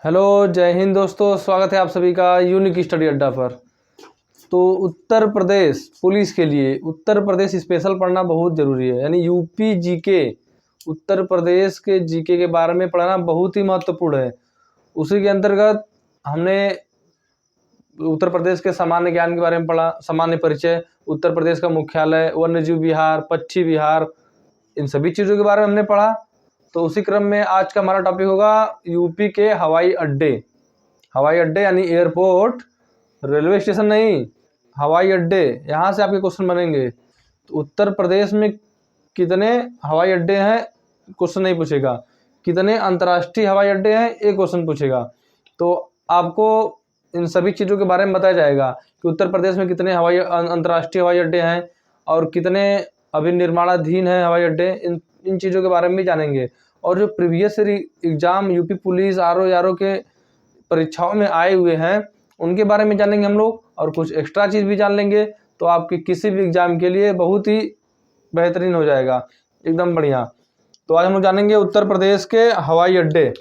Hello, जय हिंद दोस्तों। स्वागत है आप सभी का यूनिक स्टडी अड्डा पर। तो उत्तर प्रदेश पुलिस के लिए उत्तर प्रदेश स्पेशल पढ़ना बहुत ज़रूरी है, यानी यूपी जीके, उत्तर प्रदेश के जीके के बारे में पढ़ना बहुत ही महत्वपूर्ण है। उसी के अंतर्गत हमने उत्तर प्रदेश के सामान्य ज्ञान के बारे में पढ़ा, सामान्य परिचय, उत्तर प्रदेश का मुख्यालय, वन्यजीव विहार, पक्षी विहार, इन सभी चीज़ों के बारे में हमने पढ़ा। तो उसी क्रम में आज का हमारा टॉपिक होगा यूपी के हवाई अड्डे। हवाई अड्डे यानी एयरपोर्ट, रेलवे स्टेशन नहीं, हवाई अड्डे। यहाँ से आपके क्वेश्चन बनेंगे। तो उत्तर प्रदेश में कितने हवाई अड्डे हैं, क्वेश्चन नहीं पूछेगा। कितने अंतर्राष्ट्रीय हवाई अड्डे हैं, एक क्वेश्चन पूछेगा। तो आपको इन सभी चीज़ों के बारे में बताया जाएगा कि उत्तर प्रदेश में कितने अंतर्राष्ट्रीय हवाई अड्डे हैं और कितने अभी निर्माणाधीन हैं हवाई अड्डे। इन चीज़ों के बारे में भी जानेंगे। और जो previous exam UP police R O के परीक्षाओं में आए हुए हैं उनके बारे में जानेंगे हम लोग, और कुछ एक्स्ट्रा चीज़ भी जान लेंगे। तो आपके किसी भी एग्जाम के लिए बहुत ही बेहतरीन हो जाएगा, एकदम बढ़िया। तो आज हम लोग जानेंगे उत्तर प्रदेश के हवाई अड्डे।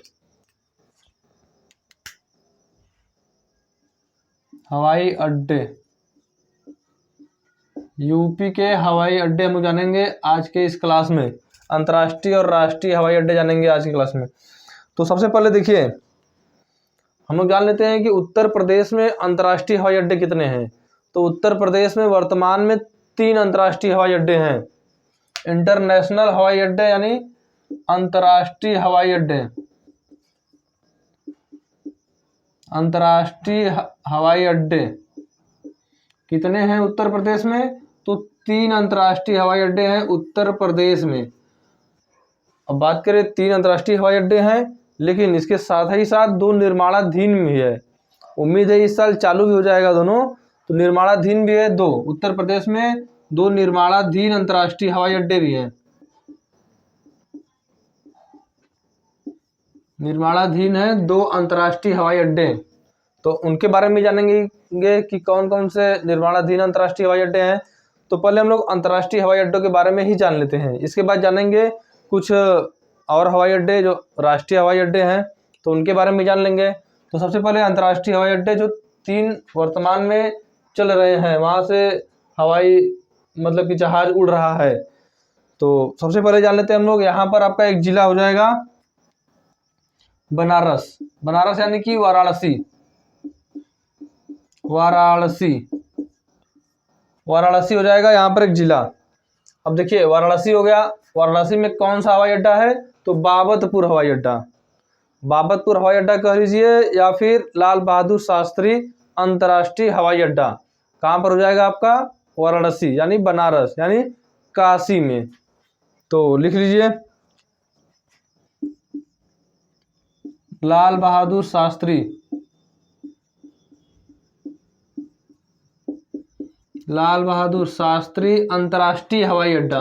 हवाई अड्डे, यूपी के हवाई अड्डे हम लोग जानेंगे आज के इस क्लास में। अंतर्राष्ट्रीय और राष्ट्रीय हवाई अड्डे जानेंगे आज की क्लास में। तो सबसे पहले देखिए, हम लोग जान लेते हैं कि उत्तर प्रदेश में अंतर्राष्ट्रीय हवाई अड्डे कितने हैं। तो उत्तर प्रदेश में वर्तमान में 3 अंतर्राष्ट्रीय हवाई अड्डे हैं। इंटरनेशनल हवाई अड्डे यानी अंतर्राष्ट्रीय हवाई अड्डे, अंतर्राष्ट्रीय हवाई अड्डे कितने हैं उत्तर प्रदेश में? तो 3 अंतर्राष्ट्रीय हवाई अड्डे हैं उत्तर प्रदेश में। अब बात करें, 3 अंतर्राष्ट्रीय हवाई अड्डे हैं, लेकिन इसके साथ ही साथ 2 निर्माणाधीन भी है। उम्मीद है इस साल चालू भी हो जाएगा दोनों। तो निर्माणाधीन भी है 2, उत्तर प्रदेश में 2 निर्माणाधीन अंतर्राष्ट्रीय हवाई अड्डे भी हैं। निर्माणाधीन है 2 अंतर्राष्ट्रीय हवाई अड्डे। तो उनके बारे में जानेंगे कि कौन कौन से निर्माणाधीन अंतर्राष्ट्रीय हवाई अड्डे हैं। तो पहले हम लोग अंतर्राष्ट्रीय हवाई अड्डों के बारे में ही जान लेते हैं। इसके बाद जानेंगे कुछ और हवाई अड्डे जो राष्ट्रीय हवाई अड्डे हैं, तो उनके बारे में जान लेंगे। तो सबसे पहले अंतर्राष्ट्रीय हवाई अड्डे जो 3 वर्तमान में चल रहे हैं, वहाँ से हवाई मतलब कि जहाज उड़ रहा है। तो सबसे पहले जान लेते हैं हम लोग। यहाँ पर आपका एक जिला हो जाएगा बनारस। बनारस यानी कि वाराणसी, वाराणसी, वाराणसी हो जाएगा यहाँ पर एक जिला। अब देखिए, वाराणसी हो गया। वाराणसी में कौन सा हवाई अड्डा है? तो बाबतपुर हवाई अड्डा। बाबतपुर हवाई अड्डा कह लीजिए, या फिर लाल बहादुर शास्त्री अंतर्राष्ट्रीय हवाई अड्डा। कहाँ पर हो जाएगा आपका? वाराणसी यानी बनारस यानी काशी में। तो लिख लीजिए, लाल बहादुर शास्त्री, लाल बहादुर शास्त्री अंतर्राष्ट्रीय हवाई अड्डा,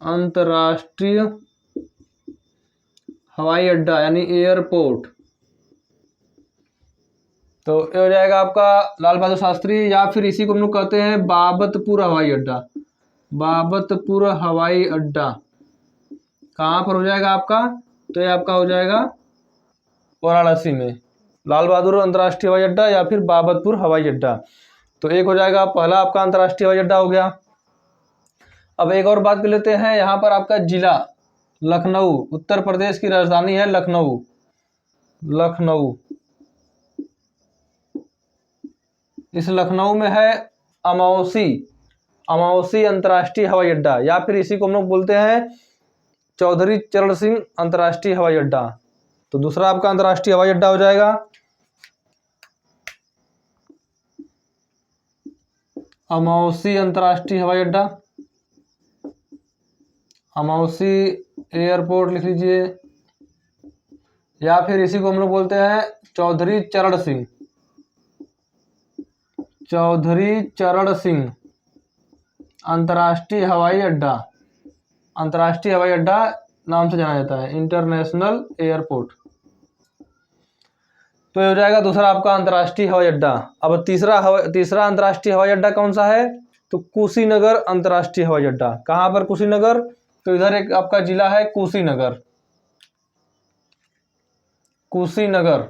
अंतर्राष्ट्रीय हवाई अड्डा यानी एयरपोर्ट। तो ये हो जाएगा आपका लाल बहादुर शास्त्री, या फिर इसी को हम लोग कहते हैं बाबतपुर हवाई अड्डा। बाबतपुर हवाई अड्डा कहाँ पर हो जाएगा आपका? तो ये आपका हो जाएगा वाराणसी में, लाल बहादुर अंतर्राष्ट्रीय हवाई अड्डा या फिर बाबतपुर हवाई अड्डा। तो एक हो जाएगा, पहला आपका अंतर्राष्ट्रीय हवाई अड्डा हो गया। अब एक और बात कर लेते हैं। यहाँ पर आपका जिला लखनऊ, उत्तर प्रदेश की राजधानी है लखनऊ। लखनऊ, इस लखनऊ में है अमौसी, अमौसी अंतर्राष्ट्रीय हवाई अड्डा, या फिर इसी को हम लोग बोलते हैं चौधरी चरण सिंह अंतर्राष्ट्रीय हवाई अड्डा। तो दूसरा आपका अंतर्राष्ट्रीय हवाई अड्डा हो जाएगा अमौसी अंतर्राष्ट्रीय हवाई अड्डा। अमौसी एयरपोर्ट लिख लीजिए, या फिर इसी को हम लोग बोलते हैं चौधरी चरण सिंह, चौधरी चरण सिंह अंतर्राष्ट्रीय हवाई अड्डा। अंतर्राष्ट्रीय हवाई अड्डा नाम से जाना जाता है, इंटरनेशनल एयरपोर्ट। तो ये हो जाएगा दूसरा आपका अंतर्राष्ट्रीय हवाई अड्डा। अब तीसरा अंतर्राष्ट्रीय हवाई अड्डा कौन सा है? तो कुशीनगर अंतर्राष्ट्रीय हवाई अड्डा। कहाँ पर कुशीनगर? तो इधर एक आपका जिला है कुशीनगर। कुशीनगर,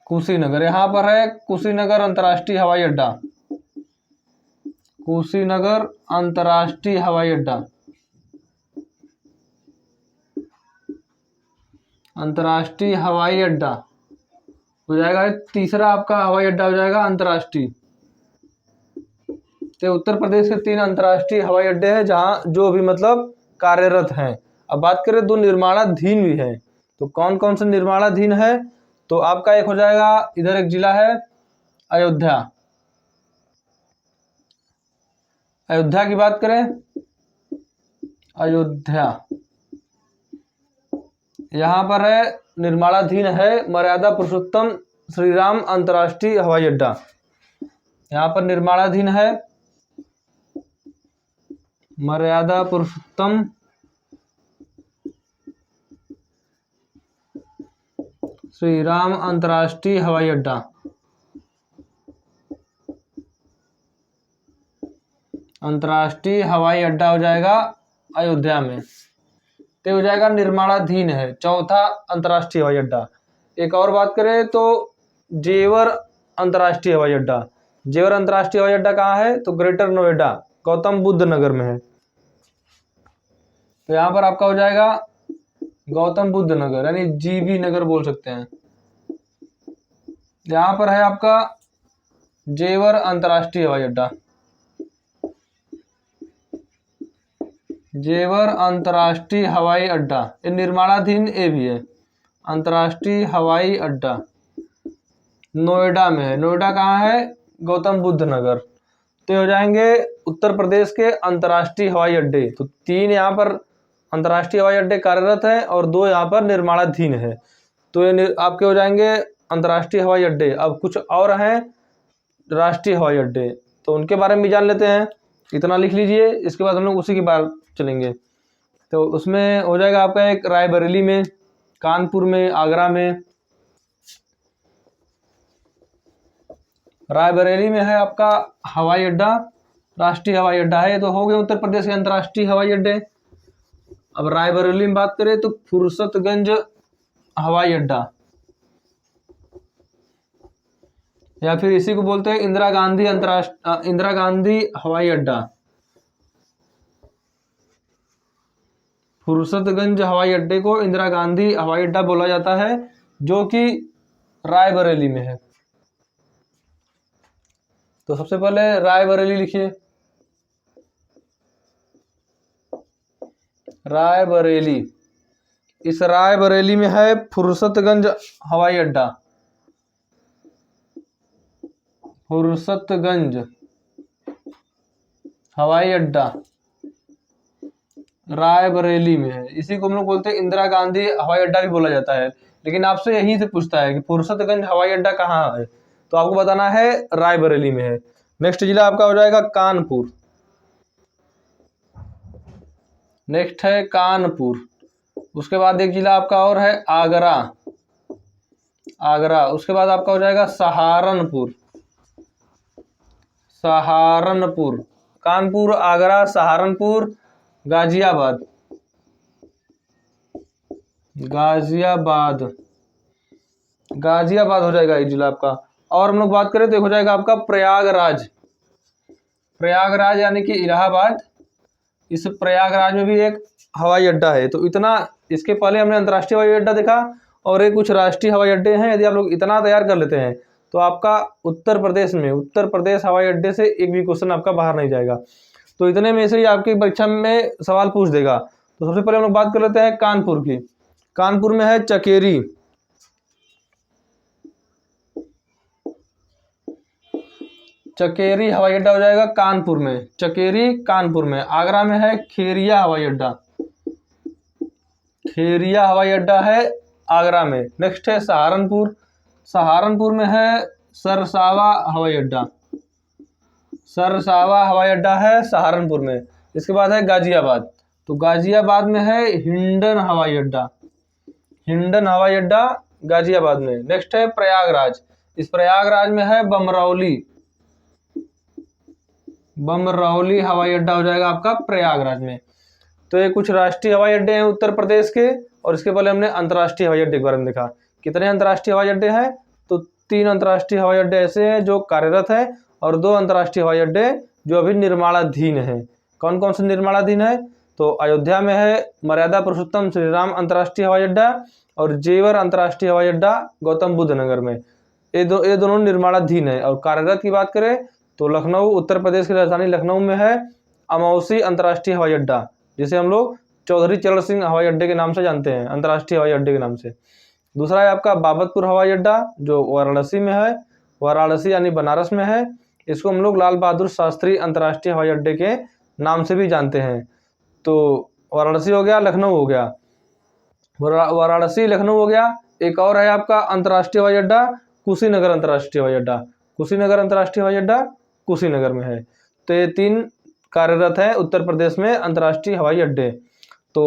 कुशीनगर यहाँ पर है कुशीनगर अंतर्राष्ट्रीय हवाई अड्डा, कुशीनगर अंतर्राष्ट्रीय हवाई अड्डा, अंतर्राष्ट्रीय हवाई अड्डा हो जाएगा। तीसरा आपका हवाई अड्डा हो जाएगा अंतर्राष्ट्रीय। तो उत्तर प्रदेश के 3 अंतर्राष्ट्रीय हवाई अड्डे हैं जहां जो भी मतलब कार्यरत हैं। अब बात करें 2 निर्माणाधीन भी हैं, तो कौन कौन से निर्माणाधीन है? तो आपका एक हो जाएगा, इधर एक जिला है अयोध्या, अयोध्या की बात करें, अयोध्या यहाँ पर है निर्माणाधीन है मर्यादा पुरुषोत्तम श्री राम अंतर्राष्ट्रीय हवाई अड्डा, यहाँ पर निर्माणाधीन है मर्यादा पुरुषोत्तम श्री राम अंतर्राष्ट्रीय हवाई अड्डा, अंतर्राष्ट्रीय हवाई अड्डा हो जाएगा अयोध्या में। तो हो जाएगा निर्माणाधीन है, चौथा अंतर्राष्ट्रीय हवाई अड्डा। एक और बात करें तो जेवर अंतर्राष्ट्रीय हवाई अड्डा, जेवर अंतर्राष्ट्रीय हवाई अड्डा कहाँ है? तो ग्रेटर नोएडा, गौतम बुद्ध नगर में है। तो यहाँ पर आपका हो जाएगा गौतम बुद्ध नगर, यानी जीबी नगर बोल सकते हैं। यहाँ पर है आपका जेवर अंतर्राष्ट्रीय हवाई अड्डा, जेवर अंतर्राष्ट्रीय हवाई अड्डा, ये निर्माणाधीन ए भी है। अंतर्राष्ट्रीय हवाई अड्डा नोएडा में है, नोएडा कहाँ है? गौतम बुद्ध नगर। तो हो जाएंगे उत्तर प्रदेश के अंतर्राष्ट्रीय हवाई अड्डे। तो 3 यहाँ पर अंतर्राष्ट्रीय हवाई अड्डे कार्यरत हैं और 2 यहाँ पर निर्माणाधीन है। तो ये आपके हो जाएंगे अंतर्राष्ट्रीय हवाई अड्डे। अब कुछ और हैं राष्ट्रीय हवाई अड्डे, तो उनके बारे में भी जान लेते हैं। इतना लिख लीजिए, इसके बाद हम लोग उसी की बात चलेंगे। तो उसमें हो जाएगा आपका एक रायबरेली में, कानपुर में, आगरा में। रायबरेली में है आपका हवाई अड्डा, राष्ट्रीय हवाई अड्डा है। तो हो गए उत्तर प्रदेश के अंतर्राष्ट्रीय हवाई अड्डे। अब रायबरेली में बात करें तो फुर्सतगंज हवाई अड्डा, या फिर इसी को बोलते हैं इंदिरा गांधी इंदिरा गांधी हवाई अड्डा। फुर्सतगंज हवाई अड्डे को इंदिरा गांधी हवाई अड्डा बोला जाता है, जो कि रायबरेली में है। तो सबसे पहले रायबरेली लिखिए, रायबरेली। इस रायबरेली में है फुर्सतगंज हवाई अड्डा, फुर्सतगंज हवाई अड्डा रायबरेली में है। इसी को हम लोग बोलते हैं इंदिरा गांधी हवाई अड्डा भी बोला जाता है। लेकिन आपसे यहीं से पूछता है कि फुर्सतगंज हवाई अड्डा कहाँ है, तो आपको बताना है रायबरेली में है। नेक्स्ट जिला आपका हो जाएगा कानपुर, नेक्स्ट है कानपुर। उसके बाद एक जिला आपका और है आगरा, आगरा। उसके बाद आपका हो जाएगा सहारनपुर, सहारनपुर। कानपुर, आगरा, सहारनपुर, गाजियाबाद, गाजियाबाद, गाजियाबाद हो जाएगा एक जिला आपका। और हम लोग बात करें तो हो जाएगा आपका प्रयागराज, प्रयागराज यानी कि इलाहाबाद। इस प्रयागराज में भी एक हवाई अड्डा है। तो इतना, इसके पहले हमने अंतर्राष्ट्रीय हवाई अड्डा देखा और एक कुछ राष्ट्रीय हवाई अड्डे हैं। यदि आप लोग इतना तैयार कर लेते हैं तो आपका उत्तर प्रदेश में, उत्तर प्रदेश हवाई अड्डे से एक भी क्वेश्चन आपका बाहर नहीं जाएगा। तो इतने में से ही आपकी परीक्षा में सवाल पूछ देगा। तो सबसे पहले हम लोग बात कर लेते हैं कानपुर की। कानपुर में है चकेरी, चकेरी हवाई अड्डा हो जाएगा कानपुर में, चकेरी कानपुर में। आगरा में है खेरिया हवाई अड्डा, खेरिया हवाई अड्डा है आगरा में। नेक्स्ट है सहारनपुर, सहारनपुर में है सरसावा हवाई अड्डा, सरसावा हवाई अड्डा है सहारनपुर में। इसके बाद है गाजियाबाद, तो गाजियाबाद में है हिंडन हवाई अड्डा, हिंडन हवाई अड्डा गाजियाबाद में। नेक्स्ट है प्रयागराज, इस प्रयागराज में है बमरौली, बमरौली हवाई अड्डा हो जाएगा आपका प्रयागराज में। तो ये कुछ राष्ट्रीय हवाई अड्डे हैं उत्तर प्रदेश के, और इसके पहले हमने अंतर्राष्ट्रीय हवाई अड्डे के बारे में देखा। कितने अंतर्राष्ट्रीय हवाई अड्डे हैं? तो 3 अंतर्राष्ट्रीय हवाई अड्डे ऐसे हैं जो कार्यरत है, और 2 अंतर्राष्ट्रीय हवाई अड्डे जो अभी निर्माणाधीन है। कौन कौन से निर्माणाधीन है? तो अयोध्या में है मर्यादा पुरुषोत्तम श्री राम अंतर्राष्ट्रीय हवाई अड्डा, और जेवर अंतर्राष्ट्रीय हवाई अड्डा गौतम बुद्ध नगर में। ये दोनों निर्माणाधीन है। और कार्यरत की बात करें तो लखनऊ, उत्तर प्रदेश की राजधानी लखनऊ में है अमौसी अंतर्राष्ट्रीय हवाई अड्डा, जिसे हम लोग चौधरी चरण सिंह हवाई अड्डे के नाम से जानते हैं, अंतर्राष्ट्रीय हवाई अड्डे के नाम से। दूसरा है आपका बाबतपुर हवाई अड्डा, जो वाराणसी में है, वाराणसी यानी बनारस में है। इसको हम लोग लाल बहादुर शास्त्री अंतर्राष्ट्रीय हवाई अड्डे के नाम से भी जानते हैं। तो वाराणसी हो गया, लखनऊ हो गया, वाराणसी लखनऊ हो गया। एक और है आपका अंतर्राष्ट्रीय हवाई अड्डा कुशीनगर अंतर्राष्ट्रीय हवाई अड्डा, कुशीनगर अंतर्राष्ट्रीय हवाई अड्डा कुशीनगर में है। तो ये 3 कार्यरत है उत्तर प्रदेश में अंतर्राष्ट्रीय हवाई अड्डे। तो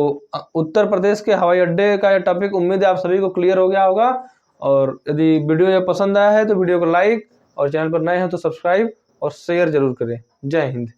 उत्तर प्रदेश के हवाई अड्डे का यह टॉपिक उम्मीद है आप सभी को क्लियर हो गया होगा। और यदि वीडियो ये पसंद आया है तो वीडियो को लाइक, और चैनल पर नए हैं तो सब्सक्राइब और शेयर जरूर करें। जय हिंद।